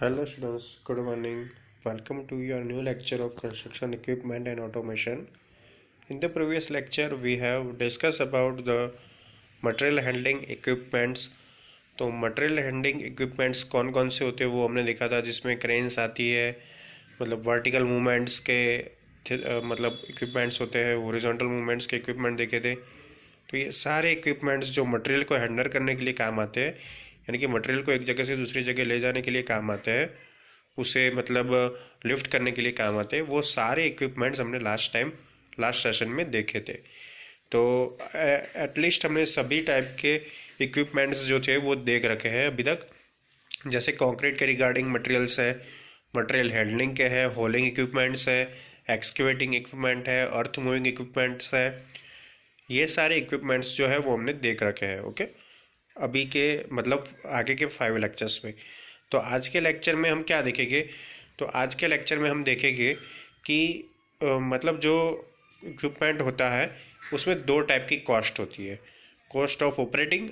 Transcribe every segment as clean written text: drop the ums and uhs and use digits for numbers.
Hello students, good morning. Welcome to your new lecture of construction equipment and automation. In the previous lecture, we have discussed about the material handling equipments. तो material handling equipments कौन कौन से होते हैं वो हमने देखा था, जिसमें क्रेन्स आती है, मतलब वर्टिकल मूवमेंट्स के मतलब इक्विपमेंट्स होते हैं, हॉरिजॉन्टल मूवमेंट्स के इक्विपमेंट देखे थे। तो ये सारे इक्विपमेंट्स जो मटेरियल को हैंडल करने के लिए काम आते हैं, यानी कि मटेरियल को एक जगह से दूसरी जगह ले जाने के लिए काम आते हैं, उसे मतलब लिफ्ट करने के लिए काम आते हैं, वो सारे इक्विपमेंट्स हमने लास्ट सेशन में देखे थे। तो एटलीस्ट हमने सभी टाइप के इक्विपमेंट्स जो थे वो देख रखे हैं अभी तक। जैसे कंक्रीट के रिगार्डिंग मटेरियल्स है, मटेरियल हैंडलिंग के है, होलिंग इक्विपमेंट्स है, एक्सकेवेटिंग इक्विपमेंट है, अर्थ मूविंग इक्विपमेंट्स है। ये सारे इक्विपमेंट्स जो है वो हमने देख रखे हैं। ओके, अभी के मतलब आगे के 5 लेक्चर्स में। तो आज के लेक्चर में हम क्या देखेंगे? तो आज के लेक्चर में हम देखेंगे कि मतलब जो इक्विपमेंट होता है उसमें 2 टाइप की कॉस्ट होती है, कॉस्ट ऑफ ऑपरेटिंग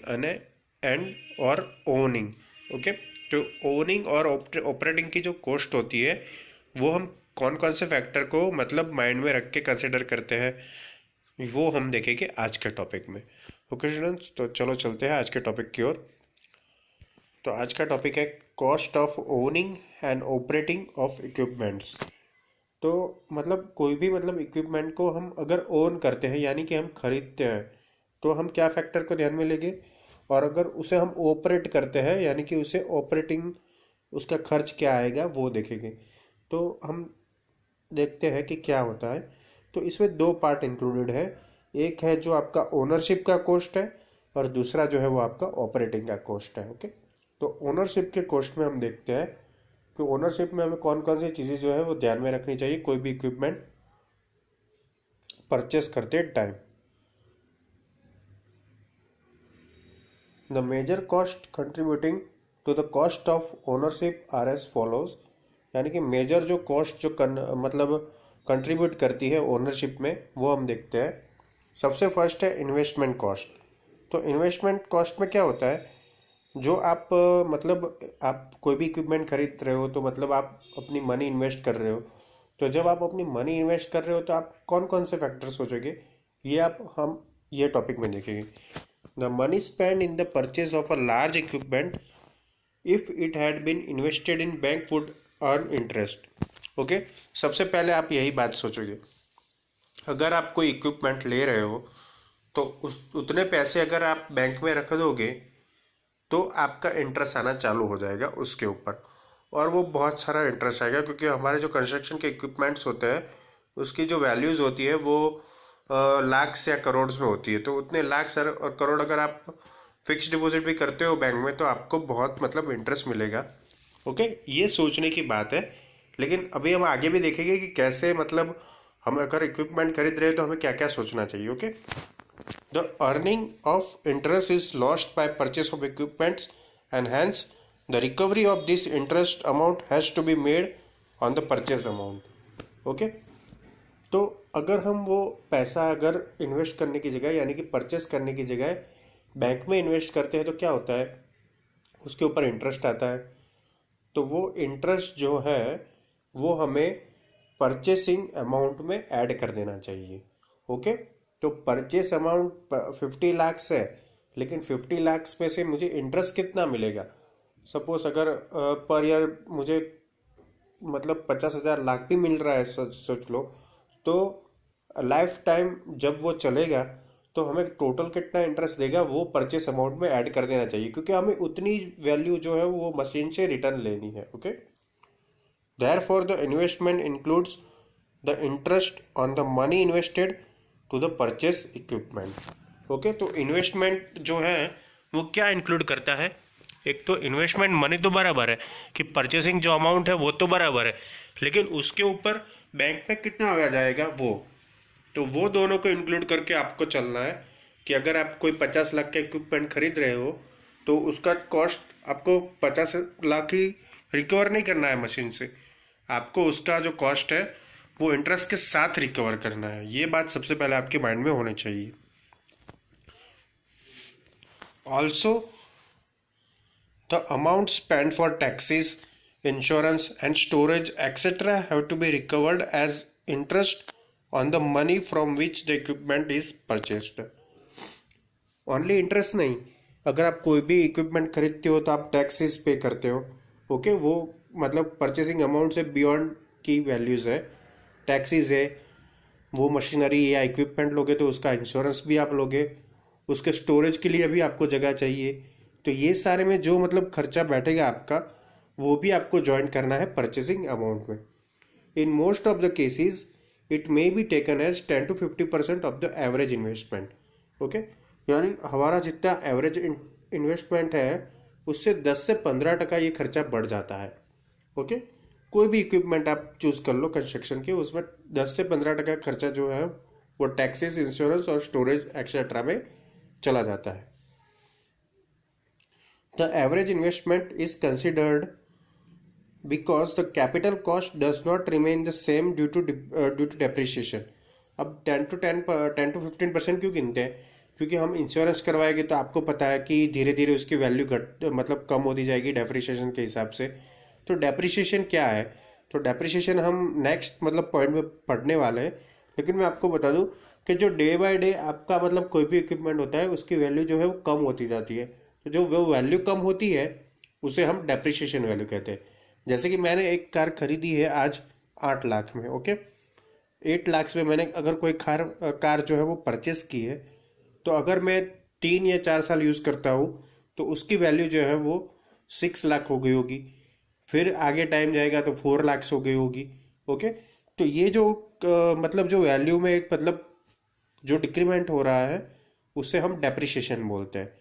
एंड और ओनिंग। ओके, तो ओनिंग और ऑपरेटिंग की जो कॉस्ट होती है वो हम कौन कौन से फैक्टर को मतलब माइंड में रख के कंसिडर करते हैं, वो हम देखेंगे आज के टॉपिक में। ओके स्टूडेंट्स, तो चलो चलते हैं आज के टॉपिक की ओर। तो आज का टॉपिक है cost of owning and operating of equipments. तो मतलब कोई भी मतलब इक्विपमेंट को हम अगर ओन करते हैं यानी कि हम खरीदते हैं, तो हम क्या फैक्टर को ध्यान में लेंगे, और अगर उसे हम ऑपरेट करते हैं यानी कि उसे ऑपरेटिंग उसका खर्च क्या आएगा वो देखेंगे। तो हम देखते हैं कि क्या होता है। तो इसमें 2 पार्ट इंक्लूडेड है, एक है जो आपका ओनरशिप का कॉस्ट है और दूसरा जो है वो आपका ऑपरेटिंग का कॉस्ट है। ओके, तो ओनरशिप के कॉस्ट में हम देखते हैं कि ओनरशिप में हमें कौन कौन सी चीज़ें जो है वो ध्यान में रखनी चाहिए कोई भी इक्विपमेंट परचेस करते time. The major cost contributing to the cost of ownership are as follows, यानी कि मेजर जो कॉस्ट जो मतलब कंट्रीब्यूट करती है ओनरशिप में वो हम देखते हैं। सबसे फर्स्ट है इन्वेस्टमेंट कॉस्ट। तो इन्वेस्टमेंट कॉस्ट में क्या होता है, जो आप मतलब आप कोई भी इक्विपमेंट खरीद रहे हो तो मतलब आप अपनी मनी इन्वेस्ट कर रहे हो। तो जब आप अपनी मनी इन्वेस्ट कर रहे हो तो आप कौन कौन से फैक्टर सोचोगे, ये हम ये टॉपिक में देखेंगे। The money spend in the purchase of a large equipment if it had been invested in bank would earn interest. Okay, सबसे पहले आप यही बात सोचोगे, अगर आप कोई इक्विपमेंट ले रहे हो तो उस उतने पैसे अगर आप बैंक में रख दोगे तो आपका इंटरेस्ट आना चालू हो जाएगा उसके ऊपर, और वो बहुत सारा इंटरेस्ट आएगा, क्योंकि हमारे जो कंस्ट्रक्शन के इक्विपमेंट्स होते हैं उसकी जो वैल्यूज़ होती है वो लाख या करोड़ में होती है। तो उतने लाख सर और करोड़ अगर आप फिक्स डिपॉजिट भी करते हो बैंक में तो आपको बहुत मतलब इंटरेस्ट मिलेगा। ओके, ये सोचने की बात है। लेकिन अभी हम आगे भी देखेंगे कि कैसे मतलब हम अगर इक्विपमेंट खरीद रहे हैं तो हमें क्या क्या सोचना चाहिए। Okay, the earning of interest is lost by purchase of equipments, and hence the recovery of this interest amount has to be made on the purchase amount. Okay, तो अगर हम वो पैसा अगर इन्वेस्ट करने की जगह यानी कि परचेस करने की जगह बैंक में इन्वेस्ट करते हैं तो क्या होता है, उसके ऊपर इंटरेस्ट आता है। तो वो इंटरेस्ट जो है वो हमें परचेसिंग अमाउंट में ऐड कर देना चाहिए। ओके, तो परचेस अमाउंट 50 लाख है, लेकिन 50 लाख में से मुझे इंटरेस्ट कितना मिलेगा। सपोज अगर पर ईयर मुझे मतलब 50,000 लाख भी मिल रहा है, सोच लो, तो लाइफ टाइम जब वो चलेगा तो हमें टोटल कितना इंटरेस्ट देगा वो परचेस अमाउंट में ऐड कर देना चाहिए, क्योंकि हमें उतनी वैल्यू जो है वो मशीन से रिटर्न लेनी है। Okay, therefore the investment includes the interest on the money invested to the purchase equipment. Okay, तो इन्वेस्टमेंट जो है वो क्या इंक्लूड करता है, एक तो इन्वेस्टमेंट मनी तो बराबर है कि परचेसिंग जो अमाउंट है वो तो बराबर है, लेकिन उसके ऊपर बैंक में कितना आ जाएगा वो, तो वो दोनों को इंक्लूड करके आपको चलना है। कि अगर आप कोई 50 लाख का इक्विपमेंट खरीद रहे हो तो उसका कॉस्ट आपको 50 लाख ही रिकवर नहीं करना है मशीन से, आपको उसका जो कॉस्ट है वो इंटरेस्ट के साथ रिकवर करना है। ये बात सबसे पहले आपके माइंड में होनी चाहिए। Also the amount spend for taxes insurance and storage etc. have to be recovered as interest on the money from which the equipment is purchased. Only interest नहीं, अगर आप कोई भी इक्विपमेंट खरीदते हो तो आप टैक्सेस पे करते हो, ओके वो मतलब परचेसिंग अमाउंट से बियॉन्ड की वैल्यूज़ है, टैक्सेस है, वो मशीनरी या इक्विपमेंट लोगे तो उसका इंश्योरेंस भी आप लोगे, उसके स्टोरेज के लिए भी आपको जगह चाहिए, तो ये सारे में जो मतलब खर्चा बैठेगा आपका वो भी आपको ज्वाइन करना है परचेसिंग अमाउंट में. In most of the cases it may be taken as 10 to 50% of the average investment. Okay, यानी हमारा जितना एवरेज इन्वेस्टमेंट है उससे 10 से 15% ये खर्चा बढ़ जाता है. ओके, कोई भी इक्विपमेंट आप चूज कर लो कंस्ट्रक्शन के, उसमें 10 से 15% खर्चा जो है वो टैक्सेस, इंश्योरेंस और स्टोरेज एक्सेट्रा में चला जाता है. The average investment is considered because the capital cost does not remain the same due to depreciation. अब 10 to 15% क्यों गिनते हैं? क्योंकि हम इंश्योरेंस करवाएंगे तो आपको पता है कि धीरे धीरे उसकी वैल्यू मतलब कम होती जाएगी डेप्रिसिएशन के हिसाब से. तो डेप्रिसिएशन क्या है? तो डेप्रिसिएशन हम नेक्स्ट मतलब पॉइंट में पढ़ने वाले हैं, लेकिन मैं आपको बता दूं कि जो डे बाय डे आपका मतलब कोई भी इक्विपमेंट होता है उसकी वैल्यू जो है वो कम होती जाती है. तो जो वो वैल्यू कम होती है उसे हम डेप्रिसिएशन वैल्यू कहते हैं. जैसे कि मैंने एक कार खरीदी है आज 8 लाख में. ओके, 8 लाख में मैंने अगर कोई कार जो है वो परचेस की है, तो अगर मैं 3 या 4 साल यूज़ करता हूँ तो उसकी वैल्यू जो है वो 6 लाख हो गई होगी. फिर आगे टाइम जाएगा तो 4 लाख हो गई होगी. ओके, तो ये जो मतलब जो वैल्यू में एक मतलब जो डिक्रीमेंट हो रहा है उसे हम डेप्रिसिएशन बोलते हैं.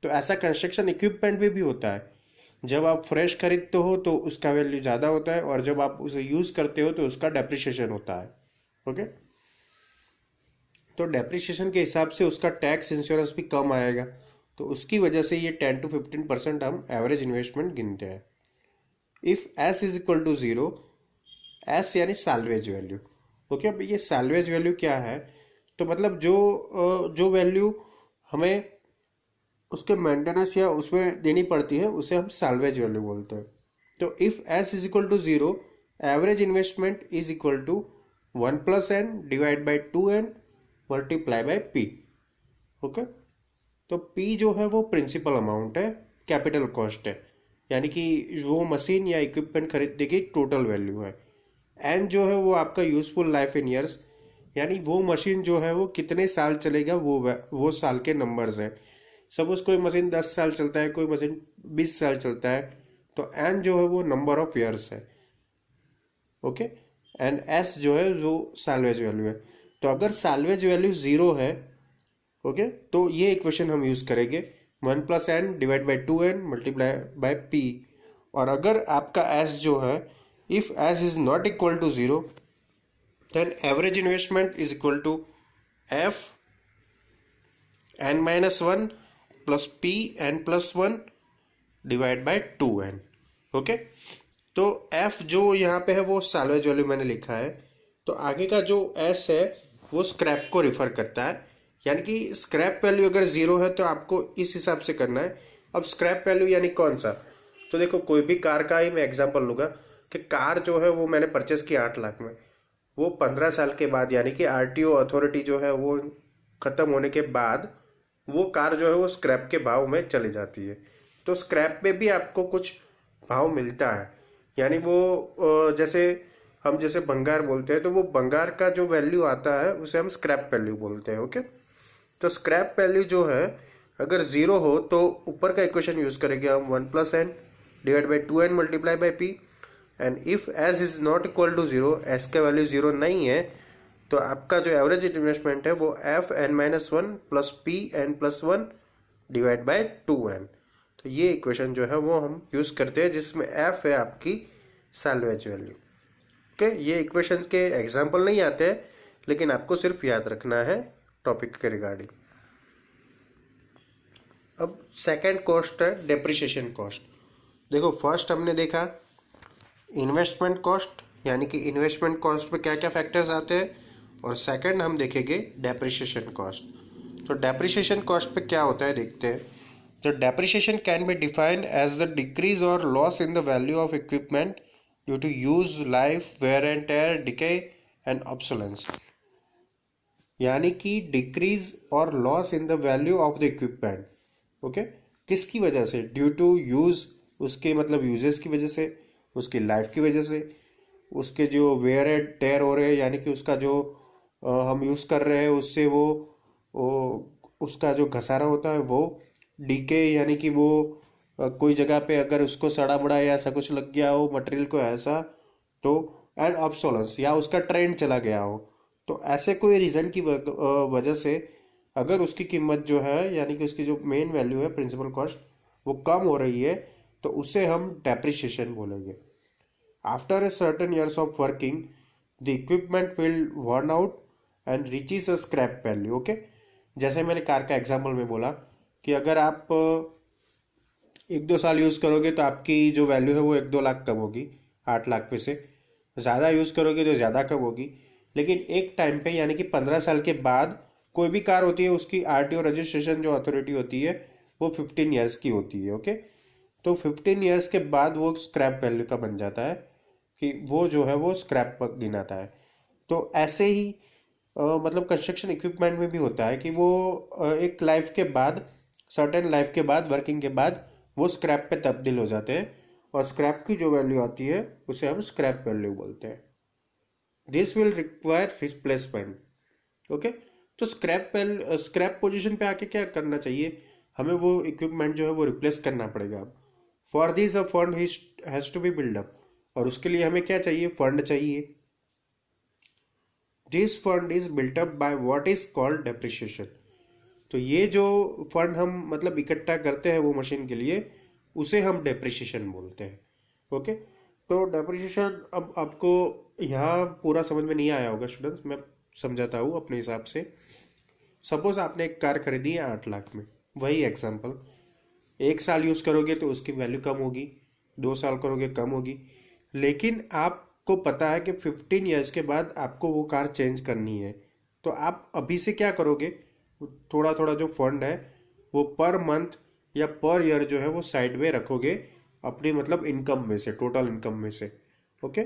तो ऐसा कंस्ट्रक्शन इक्विपमेंट में भी होता है. जब आप फ्रेश खरीदते हो तो उसका वैल्यू ज़्यादा होता है, और जब आप उसे यूज़ करते हो तो उसका डेप्रिसिएशन होता है. ओके, तो डेप्रिसिएशन के हिसाब से उसका टैक्स, इंश्योरेंस भी कम आएगा, तो उसकी वजह से ये 10 to 15% हम एवरेज इन्वेस्टमेंट गिनते हैं. If S is equal to 0, S यानी सैल्वेज वैल्यू. ओके, अब ये सैल्वेज वैल्यू क्या है? तो मतलब जो वैल्यू हमें उसके मेंटेनेंस या उसमें देनी पड़ती है उसे हम सैल्वेज वैल्यू बोलते हैं. तो if S is equal to 0, average investment is equal to 1 + n divide by 2n multiply by P. Okay, तो पी जो है वो प्रिंसिपल अमाउंट है, कैपिटल कॉस्ट है, यानी कि वो मशीन या इक्विपमेंट खरीदने की टोटल वैल्यू है. एन जो है वो आपका यूजफुल लाइफ इन ईयर्स, यानी वो मशीन जो है वो कितने साल चलेगा वो साल के नंबर्स हैं. सपोज कोई मशीन 10 साल चलता है, कोई मशीन 20 साल चलता है, तो एन जो है वो नंबर ऑफ ईयर्स है. ओके, एंड एस जो है वो सैल्वेज वैल्यू है. तो अगर सैल्वेज वैल्यू 0 है, ओके, तो ये इक्वेशन हम यूज करेंगे 1 + n divide by 2n multiply by p. और अगर आपका s जो है, if s is not equal to 0, then average investment is equal to f n-1 plus p n+1 divide by 2n. Okay, तो f जो यहाँ पे है वो सैल्वेज वैल्यू मैंने लिखा है. तो आगे का जो s है वो स्क्रैप को रिफर करता है, यानी कि स्क्रैप वैल्यू अगर 0 है तो आपको इस हिसाब से करना है. अब स्क्रैप वैल्यू यानी कौन सा? तो देखो, कोई भी कार का ही मैं एग्जांपल लूँगा कि कार जो है वो मैंने परचेस की 8 लाख में, वो 15 साल के बाद यानी कि आरटीओ अथॉरिटी जो है वो ख़त्म होने के बाद वो कार जो है वो स्क्रैप के भाव में चली जाती है. तो स्क्रैप पे भी आपको कुछ भाव मिलता है, यानी वो जैसे भंगार बोलते हैं, तो वो भंगार का जो वैल्यू आता है उसे हम स्क्रैप वैल्यू बोलते हैं. ओके, तो स्क्रैप वैल्यू जो है अगर 0 हो तो ऊपर का इक्वेशन यूज करेंगे हम 1 + n divide by 2n multiply by p. And if s is not equal to 0, s का वैल्यू 0 नहीं है, तो आपका जो एवरेज इन्वेस्टमेंट है वो f n-1 plus p n+1 divide by 2n. तो ये इक्वेशन जो है वो हम यूज़ करते हैं जिसमें f है आपकी सैल्वेज वैल्यू. ओके, ये इक्वेशन के एग्जाम्पल नहीं आते हैं, लेकिन आपको सिर्फ याद रखना है टॉपिक के रिगार्डिंग. अब सेकंड कॉस्ट है डेप्रिसिएशन कॉस्ट. देखो, फर्स्ट हमने देखा इन्वेस्टमेंट कॉस्ट, यानी कि इन्वेस्टमेंट कॉस्ट पे क्या क्या फैक्टर्स आते हैं, और सेकंड हम देखेंगे डेप्रिसिएशन कॉस्ट. तो डेप्रिसिएशन कॉस्ट पे क्या होता है देखते हैं. The depreciation can be defined as the decrease or loss in the value of equipment due to use, life, wear and tear, decay and obsolescence. यानी कि डिक्रीज और loss in the value of the equipment. Okay, किसकी वजह से? Due to use, उसके मतलब uses की वजह से, उसकी लाइफ की वजह से, उसके जो वेयर एंड टेयर हो रहे हैं यानी कि उसका जो हम यूज़ कर रहे हैं उससे उसका जो घसारा होता है वो, डीके यानी कि वो कोई जगह पे अगर उसको सड़ा बड़ा या ऐसा कुछ लग गया हो मटेरियल को ऐसा, तो एंड ऑब्सोलेंस या उसका ट्रेंड चला गया हो, तो ऐसे कोई रीज़न की वजह से अगर उसकी कीमत जो है यानी कि उसकी जो मेन वैल्यू है प्रिंसिपल कॉस्ट वो कम हो रही है तो उसे हम डेप्रिसिएशन बोलेंगे. After a certain years of working the equipment will worn out and reaches a scrap value. Okay, जैसे मैंने कार का एग्जांपल में बोला कि अगर आप 1-2 साल यूज़ करोगे तो आपकी जो वैल्यू है वो 1-2 लाख कम होगी, 8 लाख पे से. ज़्यादा यूज़ करोगे तो ज़्यादा कम होगी. लेकिन एक टाइम पे यानी कि 15 साल के बाद कोई भी कार होती है उसकी आरटीओ रजिस्ट्रेशन जो अथॉरिटी होती है वो 15 ईयर्स की होती है. ओके, तो 15 ईयर्स के बाद वो स्क्रैप वैल्यू का बन जाता है कि वो जो है वो स्क्रैप गिनाता है. तो ऐसे ही मतलब कंस्ट्रक्शन इक्विपमेंट में भी होता है कि वो एक लाइफ के बाद, सर्टेन लाइफ के बाद, वर्किंग के बाद वो स्क्रैप पे तब्दील हो जाते हैं और स्क्रैप की जो वैल्यू आती है उसे हम स्क्रैप वैल्यू बोलते हैं. This will require replacement. Okay, तो स्क्रैप पोजीशन पे आके क्या करना चाहिए, हमें वो इक्विपमेंट जो है वो रिप्लेस करना पड़ेगा. For this a fund has to be build up, और उसके लिए हमें क्या चाहिए? फंड चाहिए. This fund is built up by what is called depreciation. तो ये जो फंड हम मतलब इकट्ठा करते हैं वो मशीन के लिए उसे हम डेप्रिसिएशन बोलते हैं. ओके, तो डेप्रिसिएशन अब आपको यहाँ पूरा समझ में नहीं आया होगा स्टूडेंट्स, मैं समझाता हूँ अपने हिसाब से. सपोज आपने एक कार खरीदी है 8 लाख में, वही एग्जांपल, 1 साल यूज़ करोगे तो उसकी वैल्यू कम होगी, 2 साल करोगे कम होगी. लेकिन आपको पता है कि 15 ईयर्स के बाद आपको वो कार चेंज करनी है, तो आप अभी से क्या करोगे? थोड़ा थोड़ा जो फंड है वो पर मंथ या पर ईयर जो है वो साइड में रखोगे अपनी मतलब इनकम में से, टोटल इनकम में से. ओके,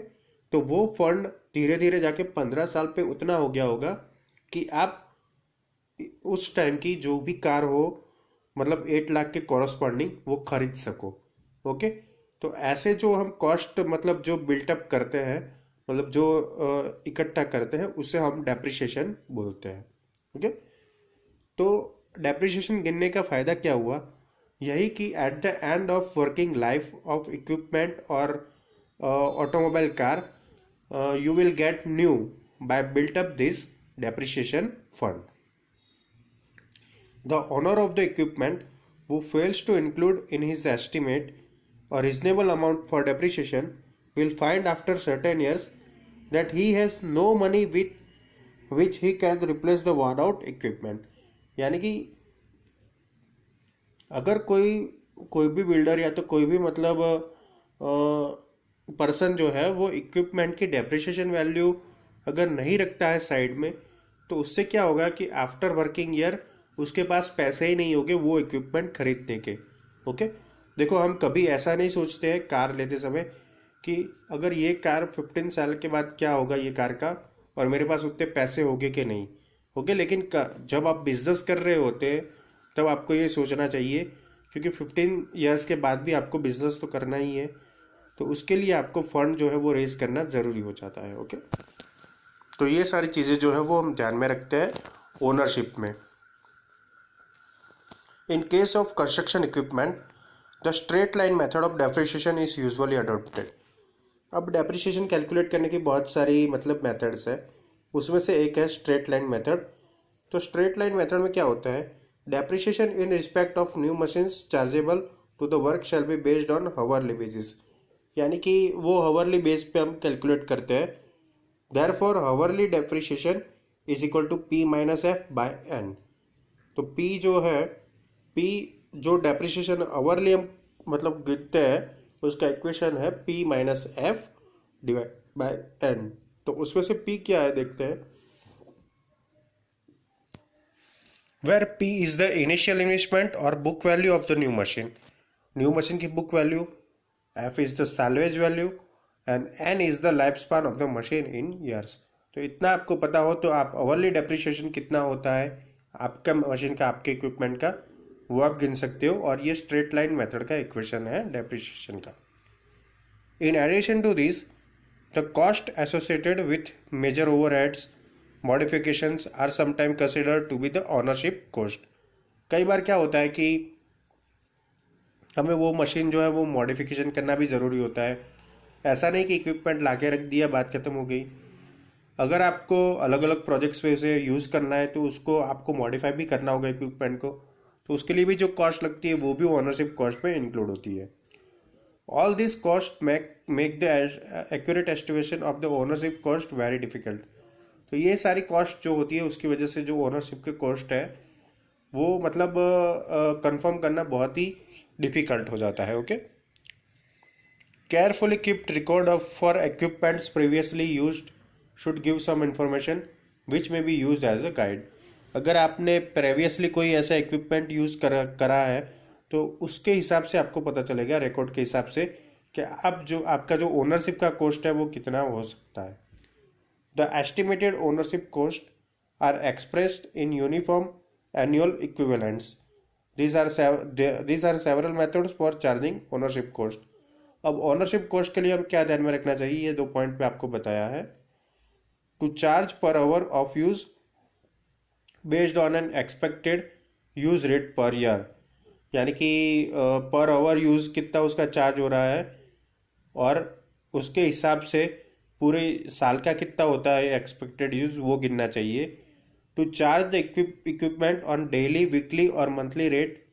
तो वो फंड धीरे धीरे जाके 15 साल पे उतना हो गया होगा कि आप उस टाइम की जो भी कार हो मतलब 8 लाख के कॉरस्पॉन्डिंग वो खरीद सको. ओके, तो ऐसे जो हम कॉस्ट मतलब जो बिल्टअप करते हैं, मतलब जो इकट्ठा करते हैं उसे हम डेप्रिसिएशन बोलते हैं. ओके, तो डेप्रिसिएशन गिनने का फ़ायदा क्या हुआ? यही कि at the end of working life of equipment और automobile car you will get new by built up this depreciation fund. The owner of the equipment who fails to include in his estimate a reasonable amount for depreciation will find after certain years that he has no money with which he can replace the worn out equipment. यानी कि अगर कोई कोई भी builder या तो कोई भी मतलब पर्सन जो है वो इक्विपमेंट की डेप्रिसिएशन वैल्यू अगर नहीं रखता है साइड में, तो उससे क्या होगा कि आफ्टर वर्किंग ईयर उसके पास पैसे ही नहीं होंगे वो इक्विपमेंट खरीदने के. ओके, देखो हम कभी ऐसा नहीं सोचते हैं कार लेते समय कि अगर ये कार 15 साल के बाद क्या होगा ये कार का, और मेरे पास उतने पैसे होंगे कि नहीं. ओके, लेकिन जब आप बिजनेस कर रहे होते हैं तब आपको ये सोचना चाहिए, क्योंकि 15 ईयर्स के बाद भी आपको बिजनेस तो करना ही है, तो उसके लिए आपको फंड जो है वो रेज करना ज़रूरी हो जाता है. ओके, तो ये सारी चीज़ें जो है वो हम ध्यान में रखते हैं ओनरशिप में. In case of construction equipment the straight line method of depreciation is usually adopted. अब डेप्रिसिएशन कैलकुलेट करने की बहुत सारी मतलब मेथड्स है, उसमें से एक है स्ट्रेट लाइन मेथड. तो स्ट्रेट लाइन मेथड में क्या होता है? Depreciation in respect of new machines chargeable to the work shall be based on hourly basis. यानी कि वो हावरली बेस पे हम कैलकुलेट करते हैं. Therefore hourly depreciation is equal to P minus F by N. तो पी जो है, पी जो डेप्रिसिएशन हावरली हम मतलब गिनते हैं उसका इक्वेशन है P minus F divide by N. तो उसमें से पी क्या है देखते हैं. where P is the initial investment or book value of the new machine. New machine की book value, F is the salvage value and N is the lifespan of the machine in years. तो इतना आपको पता हो तो आप hourly depreciation कितना होता है आपका मशीन का, आपके इक्विपमेंट का, वो आप गिन सकते हो। और ये स्ट्रेट लाइन मेथड का इक्वेशन है डेप्रिसिएशन का। In addition to this, the cost associated with major overheads modifications are sometime considered to be the ownership cost. कई बार क्या होता है कि हमें वो मशीन जो है वो मॉडिफिकेशन करना भी ज़रूरी होता है। ऐसा नहीं कि इक्विपमेंट ला के रख दिया, बात खत्म हो गई। अगर आपको अलग अलग प्रोजेक्ट्स पे उसे यूज़ करना है तो उसको आपको मॉडिफाई भी करना होगा इक्विपमेंट को, तो उसके लिए भी जो कॉस्ट लगती है वो भी ओनरशिप कॉस्ट में इंक्लूड होती है। All this cost make the accurate estimation of the ownership cost very difficult. तो ये सारी कॉस्ट जो होती है उसकी वजह से जो ओनरशिप के कॉस्ट है वो मतलब कंफर्म करना बहुत ही डिफिकल्ट हो जाता है। Okay, carefully kept record of for equipments previously used should give some information which may be use as a guide. अगर आपने प्रीवियसली कोई ऐसा इक्विपमेंट यूज़ करा है तो उसके हिसाब से आपको पता चलेगा, रिकॉर्ड के हिसाब से, कि आप जो आपका जो ओनरशिप का कॉस्ट है वो कितना हो सकता है। The estimated ownership cost are expressed in uniform annual equivalents. these are several methods for charging ownership cost। अब ओनरशिप कॉस्ट के लिए हम क्या ध्यान में रखना चाहिए, ये 2 पॉइंट पे आपको बताया है। To charge per hour of use based on an expected use rate per year, यानी कि पर आवर यूज कितना उसका चार्ज हो रहा है और उसके हिसाब से पूरे साल का कितना होता है एक्सपेक्टेड यूज, वो गिनना चाहिए। To charge the equipment on daily, weekly और monthly rate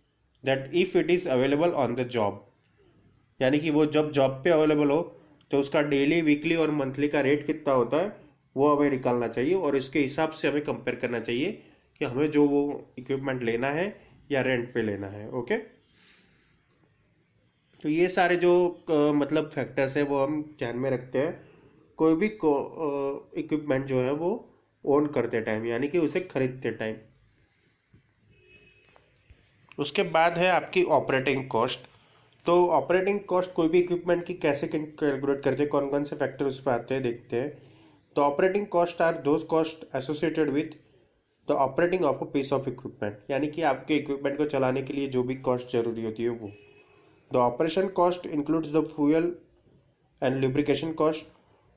that if it is available on the job, यानी कि वो जब जॉब पे अवेलेबल हो तो उसका डेली, वीकली और मंथली का रेट कितना होता है वो हमें निकालना चाहिए और इसके हिसाब से हमें कंपेयर करना चाहिए कि हमें जो वो इक्विपमेंट लेना है या रेंट पे लेना है। ओके, तो ये सारे जो मतलब फैक्टर्स है वो हम ध्यान में रखते हैं कोई भी इक्विपमेंट जो है वो ओन करते टाइम, यानी कि उसे खरीदते टाइम। उसके बाद है आपकी ऑपरेटिंग कॉस्ट। तो ऑपरेटिंग कॉस्ट कोई भी इक्विपमेंट की कैसे कैलकुलेट करते हैं, कौन कौन से फैक्टर उस पर आते हैं, देखते हैं। तो operating cost are those cost associated with the operating of a piece of equipment, यानी कि आपके इक्विपमेंट को चलाने के लिए जो भी कॉस्ट जरूरी होती है वो। The operation cost includes the fuel and lubrication cost,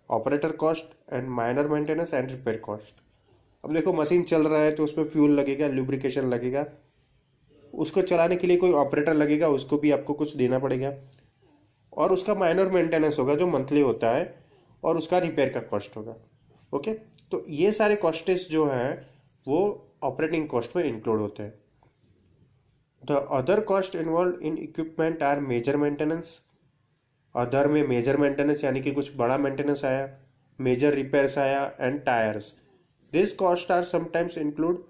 operator cost and minor maintenance and repair cost. अब देखो मशीन चल रहा है तो उसमें फ्यूल लगेगा, लुब्रिकेशन लगेगा, उसको चलाने के लिए कोई ऑपरेटर लगेगा, उसको भी आपको कुछ देना पड़ेगा, और उसका माइनर मेंटेनेंस होगा जो मंथली होता है, और उसका रिपेयर का कॉस्ट होगा। ओके, तो ये सारे कॉस्टेस जो हैं वो ऑपरेटिंग कॉस्ट में इंक्लूड होते हैं। The other cost involve in equipment are major maintenance. Other में मेजर मेंटेनेंस यानी कि कुछ बड़ा मेंटेनेंस आया, मेजर रिपेयर्स आया and tyres. This cost are sometimes include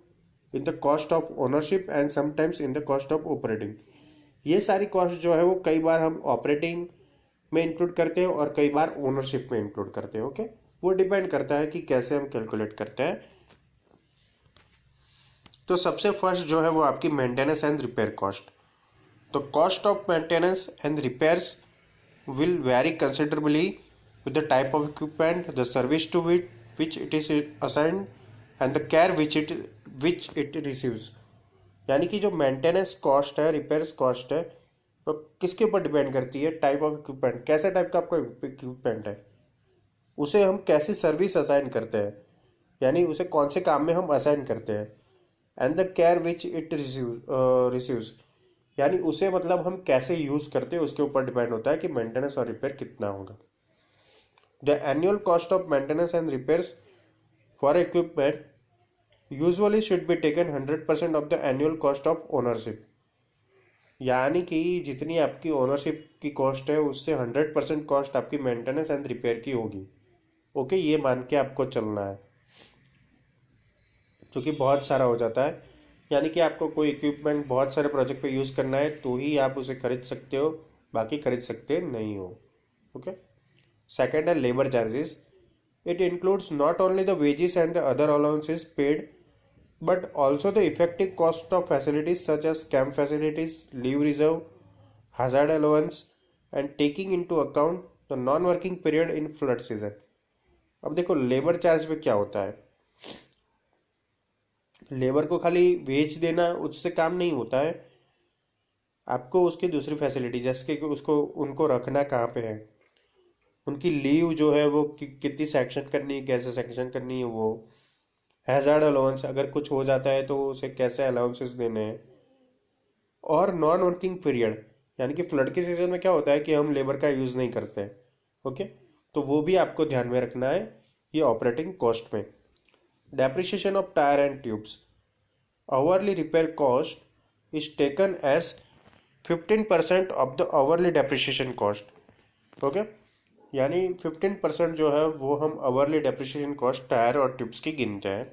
in the cost of ownership and sometimes in the cost of operating. ये सारी cost जो है वो कई बार हम ऑपरेटिंग में इंक्लूड करते हैं और कई बार ओनरशिप में इंक्लूड करते हैं। ओके, वो डिपेंड करता है कि कैसे हम कैलकुलेट करते हैं। तो सबसे फर्स्ट जो है वो आपकी मेंटेनेंस एंड रिपेयर कॉस्ट। तो cost of maintenance and repairs will vary considerably with the type of equipment, the service to which it is assigned and the care which it receives। यानी कि जो maintenance cost है, repairs cost है, वो किसके ऊपर depend करती है, टाइप ऑफ इक्विपमेंट, कैसे टाइप का आपका इक्विपमेंट है, उसे हम कैसी सर्विस असाइन करते हैं, यानी उसे कौन से काम में हम असाइन करते हैं, and the care which it receives, यानी उसे मतलब हम कैसे यूज़ करते हैं उसके ऊपर डिपेंड होता है कि मेंटेनेंस और रिपेयर कितना होगा। The annual cost of maintenance and repairs for equipment usually should be taken 100% of the annual cost of ownership, यानी कि जितनी आपकी ओनरशिप की कॉस्ट है उससे 100% कॉस्ट आपकी मेंटेनेंस एंड रिपेयर की होगी। ओके, ये मान के आपको चलना है, क्योंकि बहुत सारा हो जाता है। यानी कि आपको कोई इक्विपमेंट बहुत सारे प्रोजेक्ट पे यूज़ करना है तो ही आप उसे खरीद सकते हो, बाकी खरीद सकते नहीं हो। ओके, सेकेंड है labour charges. It includes not only the wages and the other allowances paid but also the effective cost of facilities such as camp facilities, leave reserve, hazard allowance, and taking into account the non-working period in flood season. अब देखो labour charge पे क्या होता है, labour को खाली veg देना उससे काम नहीं होता है, आपको उसकी दूसरी फैसिलिटी जैसे कि उसको उनको रखना कहाँ पे है, उनकी लीव जो है वो कितनी सेक्शन करनी है, कैसे सेक्शन करनी है, वो हैजार्ड अलाउंस अगर कुछ हो जाता है तो उसे कैसे अलाउंसेस देने हैं, और नॉन वर्किंग पीरियड यानी कि फ्लड के सीजन में क्या होता है कि हम लेबर का यूज़ नहीं करते हैं। ओके, तो वो भी आपको ध्यान में रखना है ये ऑपरेटिंग कॉस्ट में। Depreciation of tyre and tubes, hourly repair cost is taken as 15% of the hourly depreciation cost. Okay, यानी 15% जो है वो हम आवरली डेप्रिसिएशन कॉस्ट टायर और ट्यूब्स की गिनते हैं।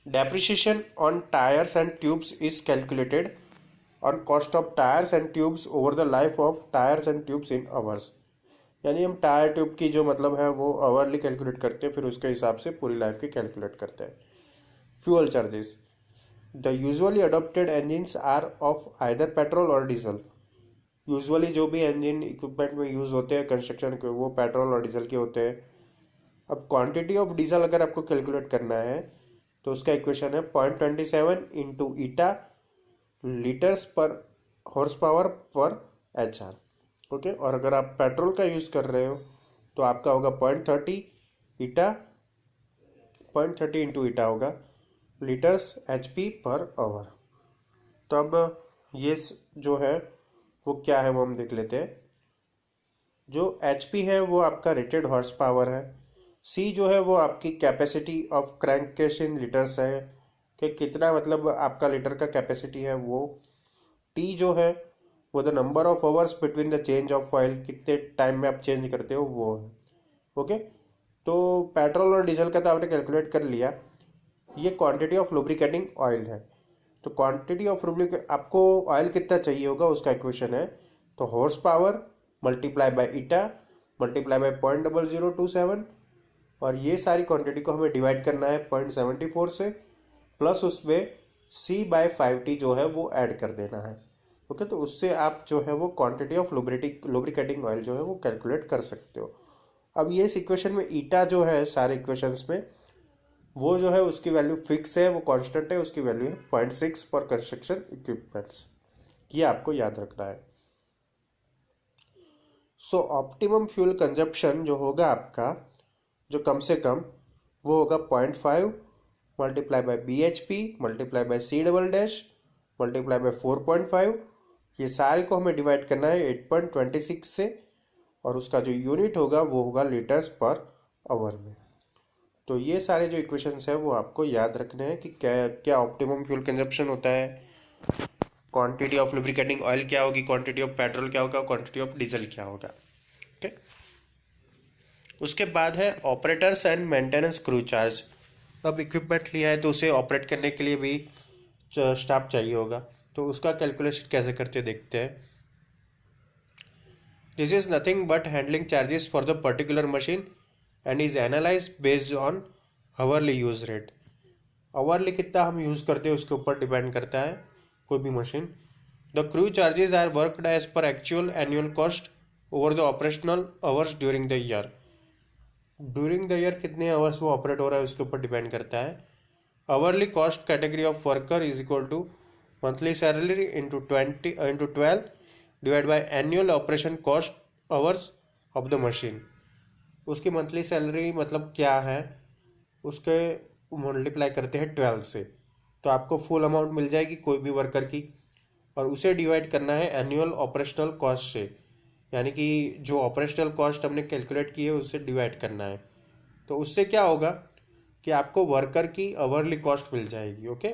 Depreciation on tyres and tubes is calculated on cost of tyres and tubes over the life of tyres and tubes in hours, यानी हम टायर ट्यूब की जो मतलब है वो आवरली कैलकुलेट करते हैं, फिर उसके हिसाब से पूरी लाइफ की कैलकुलेट करते हैं। Fuel charges, the usually adopted engines are of either petrol और डीजल, यूजुअली जो भी इंजन इक्विपमेंट में यूज़ होते हैं कंस्ट्रक्शन के वो पेट्रोल और डीजल के होते हैं। अब क्वांटिटी ऑफ डीजल अगर आपको कैलकुलेट करना है तो उसका इक्वेशन है 0.27 इंटू ईटा लीटर्स पर हॉर्स पावर पर एच आर। ओके, और अगर आप पेट्रोल का यूज़ कर रहे हो तो आपका होगा 0.30 ईटा, 0.30 इंटू ईटा होगा litres H P per hour. तो अब ये जो है वो क्या है वो हम देख लेते हैं। जो एच पी है वो आपका रेटेड हॉर्स पावर है, सी जो है वो आपकी capacity of crank case in litres है कि कितना मतलब आपका लीटर का कैपेसिटी है वो, टी जो है वो the number of hours between the change of oil, कितने टाइम में आप चेंज करते हो वो है। ओके, तो पेट्रोल और डीजल का तो आपने कैलकुलेट कर लिया। ये क्वांटिटी ऑफ लुब्रिकेटिंग ऑयल है, तो क्वांटिटी ऑफ लुब्रिकेट आपको ऑयल कितना चाहिए होगा उसका इक्वेशन है, तो horse power multiply by eta multiply by 0.0027, और ये सारी क्वांटिटी को हमें डिवाइड करना है 0.74 से, प्लस उसमें C/5T जो है वो ऐड कर देना है। ओके, तो उससे आप जो है वो क्वांटिटी ऑफ लुब्रिकेटिंग ऑयल जो है वो कैलकुलेट कर सकते हो। अब ये इस इक्वेशन में ईटा जो है सारे इक्वेशंस में वो जो है उसकी वैल्यू फिक्स है, वो कांस्टेंट है, उसकी वैल्यू है 0.6 फॉर कंस्ट्रक्शन इक्विपमेंट्स, ये आपको याद रखना है। सो ऑप्टिमम फ्यूल कंजप्शन जो होगा आपका जो कम से कम वो होगा 0.5 multiply by BHP multiply by C double dash multiply by 4.5, ये सारे को हमें डिवाइड करना है 8.26 से, और उसका जो यूनिट होगा वो होगा लीटर्स पर आवर में। तो ये सारे जो इक्वेशंस है वो आपको याद रखने हैं कि क्या क्या ऑप्टिमम फ्यूल कंजप्शन होता है, क्वांटिटी ऑफ लुब्रिकेटिंग ऑयल क्या होगी, क्वांटिटी ऑफ पेट्रोल क्या होगा, क्वांटिटी ऑफ डीजल क्या होगा। ओके, उसके बाद है operators and maintenance crew charge. अब इक्विपमेंट लिया है तो उसे ऑपरेट करने के लिए भी स्टाफ चाहिए होगा, तो उसका कैलकुलेशन कैसे करते देखते हैं। This is nothing but handling charges for the particular machine and is analyse based on hourly use rate. Hourly कितना हम यूज़ करते हैं उसके ऊपर डिपेंड करता है कोई भी machine. The crew charges are worked as per actual annual cost over the operational hours during the year. During the year कितने आवर्स वो ऑपरेट हो रहा है उसके ऊपर डिपेंड करता है। Hourly cost category of worker is equal to monthly salary into 12 divide by annual operation cost hours of the machine. उसकी मंथली सैलरी मतलब क्या है उसके मल्टीप्लाई करते हैं 12 से, तो आपको फुल अमाउंट मिल जाएगी कोई भी वर्कर की, और उसे डिवाइड करना है एनुअल ऑपरेशनल कॉस्ट से, यानी कि जो ऑपरेशनल कॉस्ट हमने कैलकुलेट की है उससे डिवाइड करना है। तो उससे क्या होगा कि आपको वर्कर की आवरली कॉस्ट मिल जाएगी। ओके,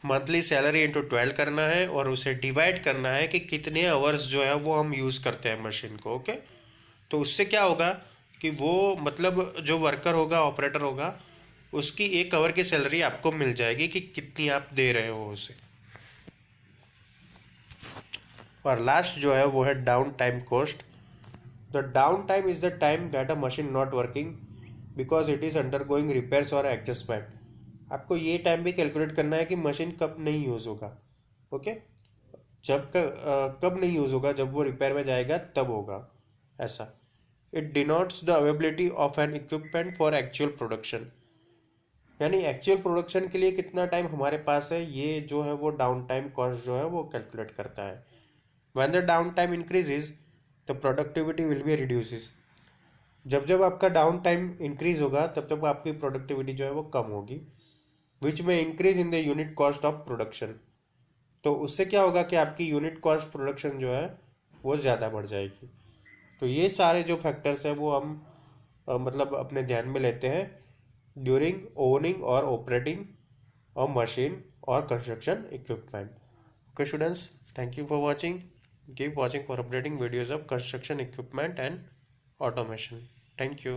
मंथली सैलरी इंटू 12 करना है और उसे डिवाइड करना है कि कितने आवर्स जो है वो हम यूज़ करते हैं मशीन को। ओके, तो उससे क्या होगा कि वो मतलब जो वर्कर होगा ऑपरेटर होगा उसकी एक आवर की सैलरी आपको मिल जाएगी कि कितनी आप दे रहे हो उसे। और लास्ट जो है वो है down time cost. The down time is the time that a machine not working because it is under going repairs और एडजस्टमेंट। आपको ये टाइम भी कैलकुलेट करना है कि मशीन कब नहीं यूज़ होगा। ओके, कब नहीं यूज़ होगा, जब वो रिपेयर में जाएगा तब होगा ऐसा। It denotes the availability of N equipment for actual production, यानी एक्चुअल प्रोडक्शन के लिए कितना टाइम हमारे पास है, ये जो है वो डाउन टाइम कॉस्ट जो है वो कैलकुलेट करता है। When the down time increases the productivity will be reduces. जब जब आपका डाउन टाइम इंक्रीज होगा तब तब आपकी प्रोडक्टिविटी जो है वो कम होगी, विच में increase in the unit cost of production. तो उससे क्या होगा कि आपकी यूनिट कॉस्ट प्रोडक्शन जो है वो ज़्यादा बढ़ जाएगी। तो ये सारे जो फैक्टर्स हैं वो हम मतलब अपने ध्यान में लेते हैं ड्यूरिंग ओनिंग और ऑपरेटिंग अ मशीन और construction equipment. Okay students, thank you for watching. Keep watching for updating videos of construction equipment and automation. Thank you.